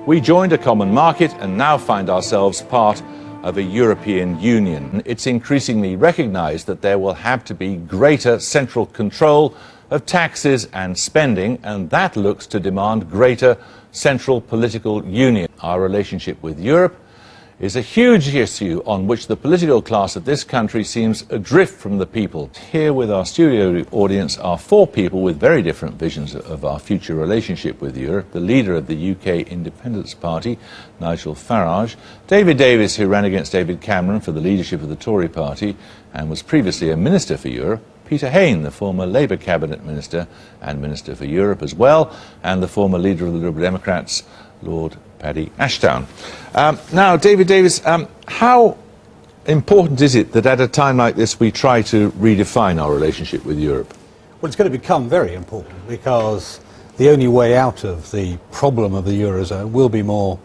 We joined a common market and now find ourselves part of a European Union. It's increasingly recognised that there will have to be greater central control of taxes and spending, and that looks to demand greater central political union. Our relationship with Europe is a huge issue on which the political class of this country seems adrift from the people. Here with our studio audience are four people with very different visions of our future relationship with Europe. The leader of the UK Independence Party, Nigel Farage, David Davis, who ran against David Cameron for the leadership of the Tory party and was previously a Minister for Europe, Peter Hain, the former Labour Cabinet Minister and Minister for Europe as well, and the former leader of the Liberal Democrats, Lord Paddy Ashdown. Now, David Davis, how important is it that at a time like this we try to redefine our relationship with Europe? Well, it's going to become very important because the only way out of the problem of the Eurozone will be more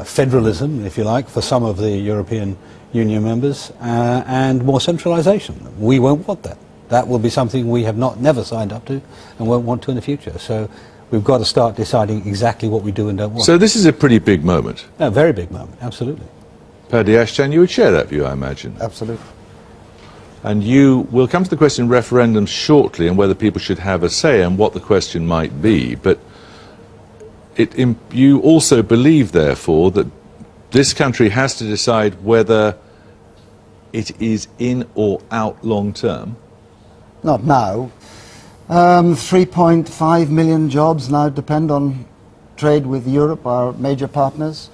federalism, if you like, for some of the European Union members, and more centralisation. We won't want that. That will be something we have never signed up to and won't want to in the future. So we've got to start deciding exactly what we do and don't want. So this is a pretty big moment. A very big moment, absolutely. Paddy Ashdown, you would share that view, I imagine. Absolutely. And we'll come to the question of referendums shortly and whether people should have a say and what the question might be. But you also believe, therefore, that this country has to decide whether it is in or out long term? Not now. 3.5 million jobs now depend on trade with Europe, our major partners.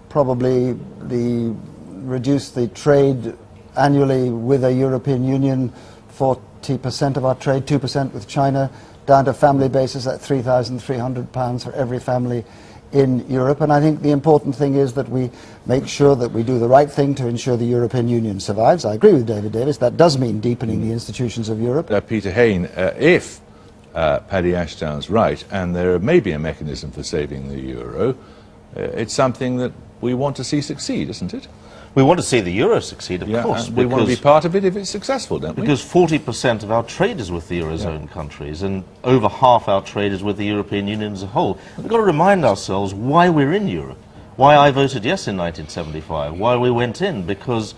Probably reduce the trade annually with a European Union, 40% of our trade, 2% with China, down to family basis at £3,300 for every family in Europe. And I think the important thing is that we make sure that we do the right thing to ensure the European Union survives. I agree with David Davis. That does mean deepening the institutions of Europe. Peter Hain, if Paddy Ashdown's right, and there may be a mechanism for saving the euro, it's something that we want to see succeed, isn't it? We want to see the euro succeed, of course. We want to be part of it if it's successful, don't we? Because 40% of our trade is with the eurozone countries, and over half our trade is with the European Union as a whole. We've got to remind ourselves why we're in Europe, why I voted yes in 1975, why we went in, because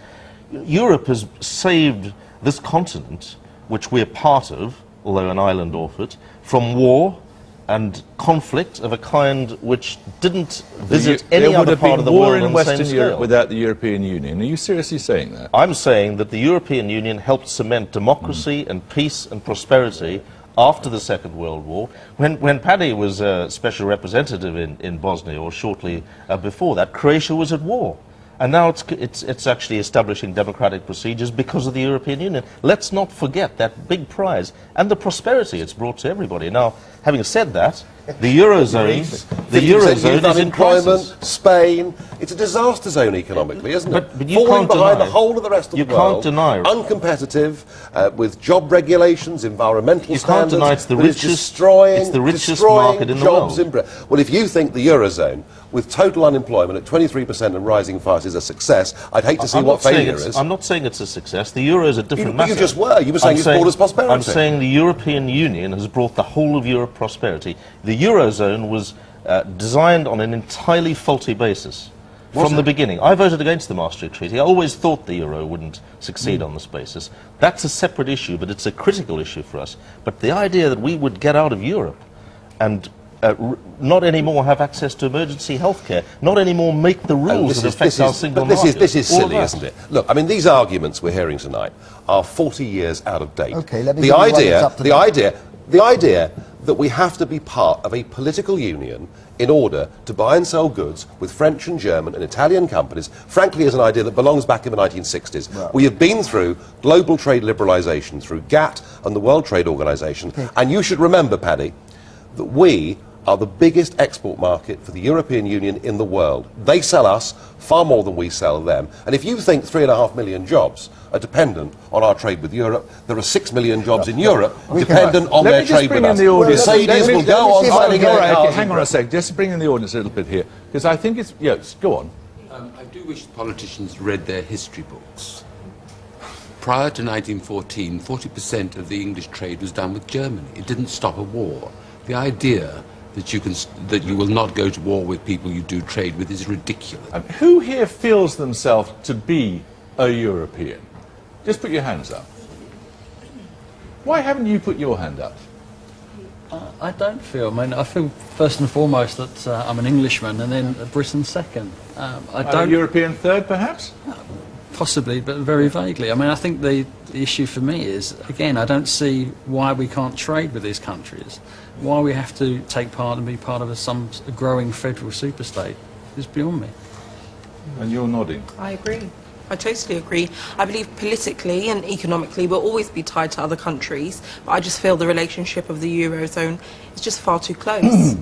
Europe has saved this continent, which we're part of, although an island off it, from war and conflict of a kind which didn't visit any other part of the world on the same scale. There would have been war in Western Europe without the European Union. Are you seriously saying that? I'm saying that the European Union helped cement democracy and peace and prosperity after the Second World War. When Paddy was a special representative in Bosnia, or shortly before that, Croatia was at war. And now it's actually establishing democratic procedures because of the European Union. Let's not forget that big prize and the prosperity it's brought to everybody. Now, having said that, the Eurozone is in crisis. Spain, it's a disaster zone economically, isn't it? But you falling can't behind deny, the whole of the rest of the world. You can't deny. Uncompetitive, with job regulations, environmental standards. You can't deny it's the richest market in the world. Well, if you think the Eurozone, with total unemployment at 23% and rising fast, is a success, I'd hate to see what failure is. I'm not saying it's a success. The euro is a different matter. You just were. You were saying it's brought us prosperity. I'm saying the European Union has brought the whole of Europe prosperity. The Eurozone was designed on an entirely faulty basis from the beginning. I voted against the Maastricht Treaty. I always thought the euro wouldn't succeed on this basis. That's a separate issue, but it's a critical issue for us. But the idea that we would get out of Europe and not anymore have access to emergency health care, not anymore make the rules that affect our single market. This is silly, isn't it? Look, I mean, these arguments we're hearing tonight are 40 years out of date. Okay, let me the idea that we have to be part of a political union in order to buy and sell goods with French and German and Italian companies, frankly, is an idea that belongs back in the 1960s. Right. We have been through global trade liberalisation, through GATT and the World Trade Organization, and you should remember, Paddy, that we are the biggest export market for the European Union in the world. They sell us far more than we sell them. And if you think 3.5 million jobs are dependent on our trade with Europe, there are 6 million jobs in Europe dependent on their trade with us. Mercedes will go on selling their cars. Hang on a sec, just to bring in the audience a little bit here, because I think it's... Yes, go on. I do wish politicians read their history books. Prior to 1914, 40% of the English trade was done with Germany. It didn't stop a war. The idea that you will not go to war with people you do trade with is ridiculous. Who here feels themselves to be a European? Just put your hands up. Why haven't you put your hand up? I don't feel. I mean, I feel first and foremost that I'm an Englishman, and then Britain second. I don't. A European third, perhaps? Possibly, but very vaguely. I mean, I think the issue for me is, again, I don't see why we can't trade with these countries, why we have to take part and be part of some growing federal superstate. It's beyond me. And you're nodding. I agree. I totally agree. I believe politically and economically we'll always be tied to other countries, but I just feel the relationship of the Eurozone is just far too close.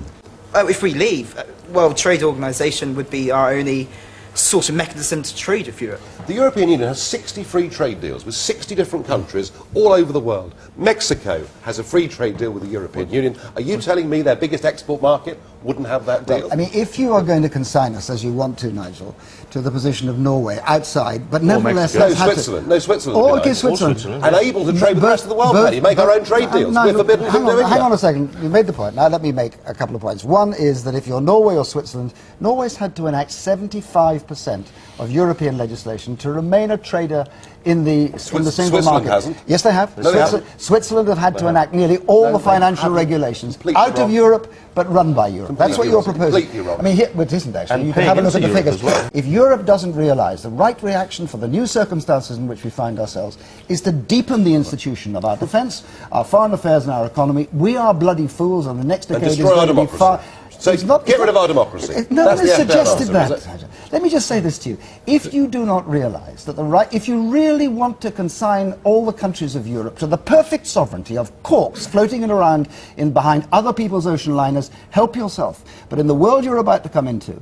If we leave, World Trade Organization would be our only sort of mechanism to trade with Europe. The European Union has 60 free trade deals with 60 different countries all over the world. Mexico has a free trade deal with the European Union. Are you telling me their biggest export market wouldn't have that deal? Well, I mean, if you are going to consign us, as you want to, Nigel, to the position of Norway outside, but nevertheless... No, Switzerland. No, Switzerland. Or okay, Switzerland. And able to trade with the rest of the world, Paddy. Make our own trade deals. We're forbidden from doing that. Hang on a second. You made the point. Now let me make a couple of points. One is that if you're Norway or Switzerland, Norway's had to enact 75% of European legislation to remain a trader in the single Switzerland market. Hasn't. Yes, they have. No, they haven't. Switzerland have had to enact nearly all the financial regulations out of Europe, but run by Europe. That's what you're proposing. Completely wrong. I mean, here, it isn't actually. And You can have a look at the Europe figures. as well. If Europe doesn't realise the right reaction for the new circumstances in which we find ourselves is to deepen the institution of our defence, our foreign affairs and our economy, we are bloody fools, and the next decade is destroy our going to be democracy. far... So get rid of our democracy. No That's one has the suggested answer, that. is it? Let me just say this to you. If you do not realise that if you really want to consign all the countries of Europe to the perfect sovereignty of corks floating around behind other people's ocean liners, help yourself. But in the world you're about to come into,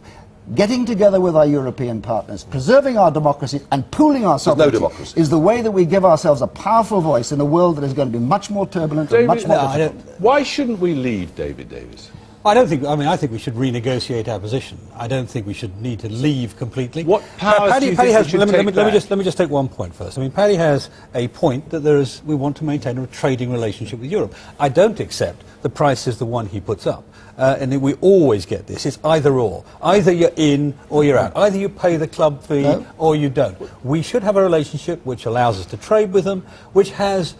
getting together with our European partners, preserving our democracy and pooling our sovereignty is the way that we give ourselves a powerful voice in a world that is going to be much more turbulent and much more difficult. Why shouldn't we leave, David Davis? I think we should renegotiate our position. I don't think we should need to leave completely. What powers do you think we should take back? Let me just take one point first. I mean, Paddy has a point that we want to maintain a trading relationship with Europe. I don't accept the price is the one he puts up. And we always get this. It's either or. Either you're in or you're out. Either you pay the club fee or you don't. We should have a relationship which allows us to trade with them, which has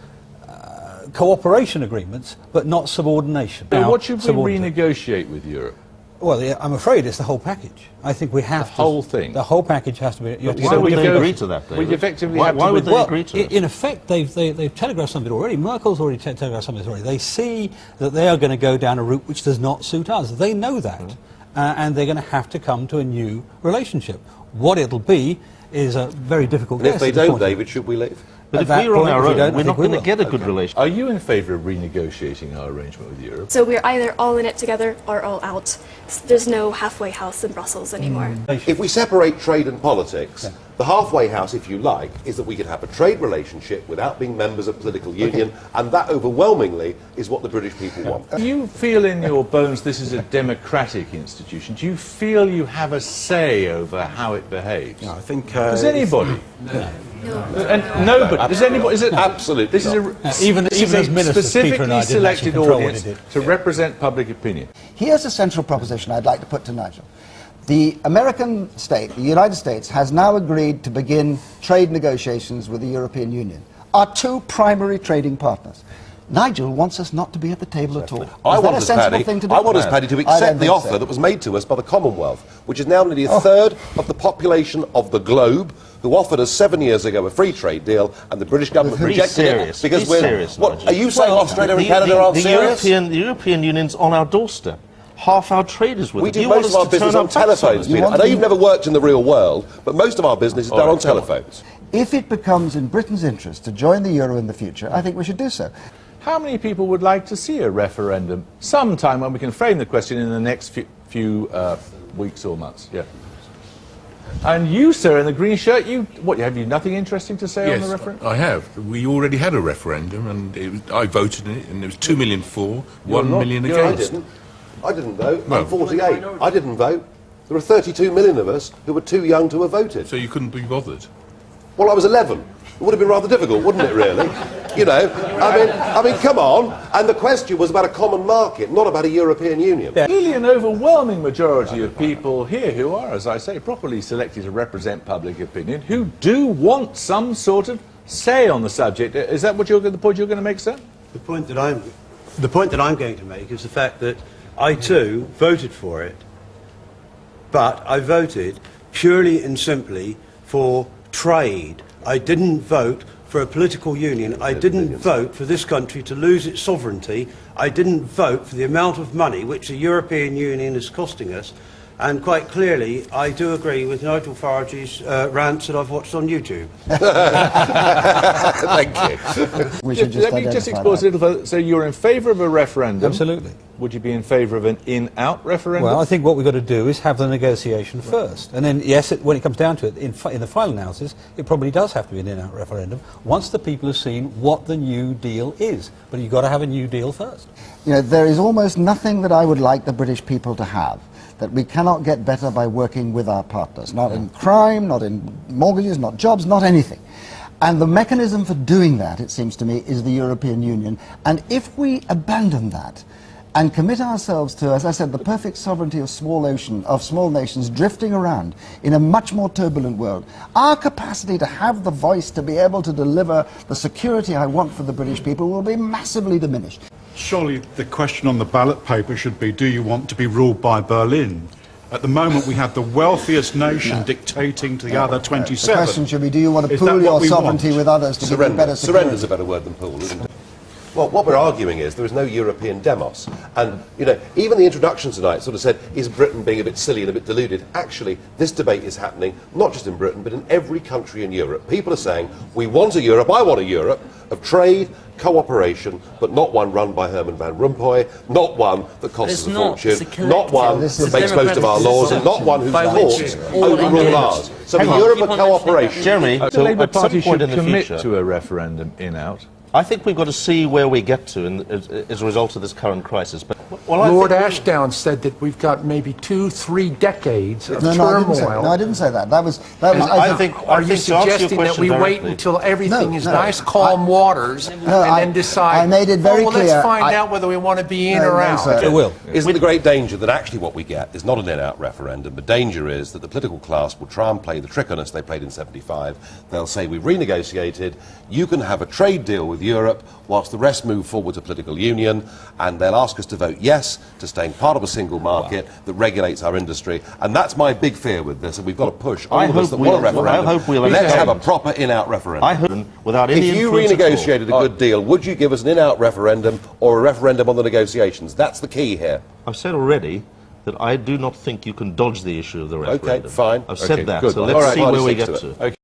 cooperation agreements, but not subordination. So what should we renegotiate with Europe? Well, I'm afraid it's the whole package. I think we have the whole thing. The whole package has to be. Why would they agree to that, David? We effectively why would they agree to it? In effect, they've telegraphed something already. Merkel's already telegraphed something already. They see that they are going to go down a route which does not suit us. They know that, and they're going to have to come to a new relationship. What it'll be is a very difficult guess. If they don't, David, should we leave? But if we're on our own, we're not going to get a good relationship. Are you in favour of renegotiating our arrangement with Europe? So we're either all in it together or all out. There's no halfway house in Brussels anymore. If we separate trade and politics, the halfway house, if you like, is that we could have a trade relationship without being members of political union, and that overwhelmingly is what the British people want. Do you feel in your bones this is a democratic institution? Do you feel you have a say over how it behaves? No, I think... Does anybody? No. And nobody. Does anybody? Is it absolutely? This is even as ministers, Peter and I specifically didn't actually selected control what audience he did. to represent public opinion. Here's a central proposition I'd like to put to Nigel. The American state, the United States, has now agreed to begin trade negotiations with the European Union, our two primary trading partners. Nigel wants us not to be at the table at all. I want a us, sensible Paddy, thing to do? I want us, Paddy, to accept the offer so. that was made to us by the Commonwealth, which is now nearly a third of the population of the globe, who offered us 7 years ago a free trade deal, and the British government rejected it because we're... Serious, what, are you saying Australia and Canada aren't serious? The European Union's on our doorstep. Half our trade is with We it. do most of our business on telephones, Peter. I know you've never worked in the real world, but most of our business is done on telephones. If it becomes in Britain's interest to join the euro in the future, I think we should do so. How many people would like to see a referendum sometime when we can frame the question in the next few weeks or months? Yeah. And you, sir, in the green shirt, have you nothing interesting to say on the referendum? Yes, I have. We already had a referendum, and I voted in it, and there was 2 million for, 1 million against. I didn't vote. I'm 48. I didn't vote. There were 32 million of us who were too young to have voted. So you couldn't be bothered? Well, I was 11. It would have been rather difficult, wouldn't it, really? You know, I mean, come on. And the question was about a common market, not about a European Union. Clearly an overwhelming majority of people here who are, as I say, properly selected to represent public opinion, who do want some sort of say on the subject. Is that what the point you're going to make, sir? The point that I'm going to make is the fact that I too voted for it, but I voted purely and simply for trade. I didn't vote for a political union. I didn't vote for this country to lose its sovereignty. I didn't vote for the amount of money which the European Union is costing us. And quite clearly, I do agree with Nigel Farage's rants that I've watched on YouTube. Thank you. Let me just explore a little further. So you're in favour of a referendum? Absolutely. Would you be in favour of an in-out referendum? Well, I think what we've got to do is have the negotiation first. And then, yes, when it comes down to it, in the final analysis, it probably does have to be an in-out referendum once the people have seen what the New Deal is. But you've got to have a New Deal first. You know, there is almost nothing that I would like the British people to have that we cannot get better by working with our partners. Not in crime, not in mortgages, not jobs, not anything. And the mechanism for doing that, it seems to me, is the European Union. And if we abandon that and commit ourselves to, as I said, the perfect sovereignty of small nations drifting around in a much more turbulent world, our capacity to have the voice to be able to deliver the security I want for the British people will be massively diminished. Surely the question on the ballot paper should be, do you want to be ruled by Berlin? At the moment, we have the wealthiest nation dictating to the other 27. The question should be, do you want to pool your sovereignty with others to give you better security? Surrender's a better word than pool, isn't it? Well, what we're arguing is there is no European demos. And, you know, even the introduction tonight sort of said, is Britain being a bit silly and a bit deluded? Actually, this debate is happening not just in Britain, but in every country in Europe. People are saying, we want a Europe, I want a Europe of trade, cooperation, but not one run by Herman Van Rompuy, not one that costs us a fortune, not one that makes most of our laws, and not one whose courts overrule ours. So a Europe of cooperation. Jeremy, the Labour Party should commit to a referendum in-out. I think we've got to see where we get to as a result of this current crisis. But Lord Ashdown said that we've got maybe 2-3 decades of turmoil. No, I didn't say that. That was. Are you suggesting that we wait until everything is nice, calm waters, and then decide? I made it very clear. Let's find out whether we want to be in or out. It will. Isn't the great danger that actually what we get is not an in-out referendum? The danger is that the political class will try and play the trick on us they played in '75. They'll say we've renegotiated. You can have a trade deal with Europe whilst the rest move forward to political union, and they'll ask us to vote yes to staying part of a single market that regulates our industry. And that's my big fear with this, and we've got to push all of us that want a referendum. Let's have a proper in-out referendum. I hope without any if you renegotiated a good deal, would you give us an in-out referendum or a referendum on the negotiations? That's the key here. I've said already that I do not think you can dodge the issue of the referendum. Okay, fine. I've said that, so let's see where we get to. Okay.